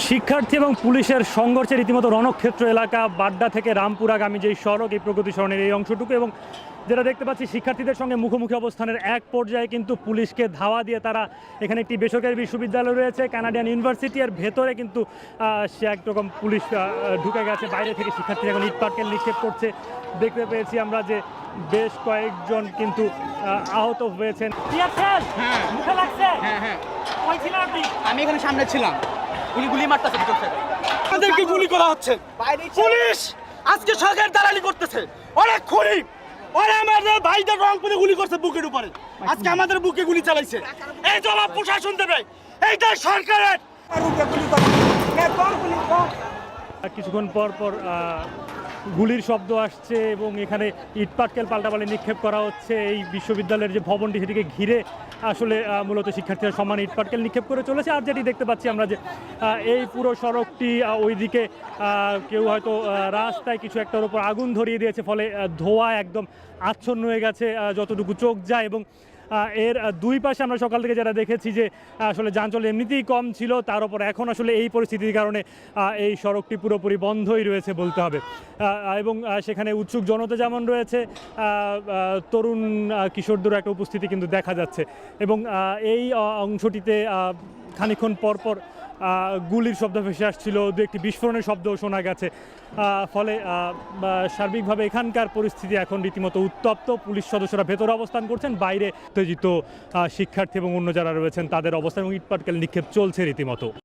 শিক্ষার্থী এবং পুলিশের সংঘর্ষে রীতিমতো রণক্ষেত্র এলাকা বাড্ডা থেকে রামপুরাগামী যেই সড়ক, এই প্রগতি সরণের এই অংশটুকু, এবং যেটা দেখতে পাচ্ছি শিক্ষার্থীদের সঙ্গে মুখোমুখি অবস্থানের এক পর্যায়ে কিন্তু পুলিশকে ধাওয়া দিয়ে তারা এখানে একটি বেসরকারি বিশ্ববিদ্যালয় রয়েছে কানাডিয়ান ইউনিভার্সিটি, এর ভেতরে কিন্তু সে একরকম পুলিশ ঢুকে গেছে। বাইরে থেকে শিক্ষার্থীরা এখন ইটপাটকেল নিক্ষেপ করছে। দেখতে পেয়েছি আমরা যে বেশ কয়েকজন কিন্তু আহত হয়েছেন। মুখে লাগছে? আমি এখানে সামনে ছিলাম, গুলি মারতেছে ভিতর থেকে, আমাদেরকে গুলি করা হচ্ছে। পুলিশ আজকে সরকার দালালি করতেছে, অনেক খুনি, ওরা আমাদের ভাইদের রংপুরে গুলি করছে বুকের উপরে, আজকে আমাদের বুকে গুলি চালাইছে। এই জবাব প্রশাসন দেবে, এইটাই সরকারের। কিছুক্ষণ পর পর গুলির শব্দ আসছে এবং এখানে ইটপাটকেল পাল্টাপাল্টি নিক্ষেপ করা হচ্ছে। এই বিশ্ববিদ্যালয়ের যে ভবনটি সেটিকে ঘিরে আসলে মূলত শিক্ষার্থীরা সমান ইটপাটকেল নিক্ষেপ করে চলেছে। আর যেটি দেখতে পাচ্ছি আমরা যে এই পুরো সড়কটি ওইদিকে কেউ হয়তো রাস্তায় কিছু একটার উপর আগুন ধরিয়ে দিয়েছে, ফলে ধোঁয়া একদম আচ্ছন্ন হয়ে গেছে যতটুকু চোখ যায়। এবং এর দুই পাশে আমরা সকাল থেকে যারা দেখেছি যে আসলে যানচলাচল এমনিতেই কম ছিল, তার উপর এখন আসলে এই পরিস্থিতির কারণে এই সড়কটি পুরোপুরি বন্ধই রয়েছে বলতে হবে। এবং সেখানে উৎসুক জনতা যেমন রয়েছে, তরুণ কিশোরদের একটা উপস্থিতি কিন্তু দেখা যাচ্ছে। এবং এই অংশটিতে খানিকক্ষণ পরপর গুলির শব্দ ভেসে আসছিল, দু একটি বিস্ফোরণের শব্দও শোনা গেছে। ফলে সার্বিকভাবে এখানকার পরিস্থিতি এখন রীতিমতো উত্তপ্ত। পুলিশ সদস্যরা ভেতরে অবস্থান করছেন, বাইরে উত্তেজিত শিক্ষার্থী এবং অন্য যারা রয়েছেন তাদের অবস্থান, এবং ইটপাটকেল নিক্ষেপ চলছে রীতিমতো।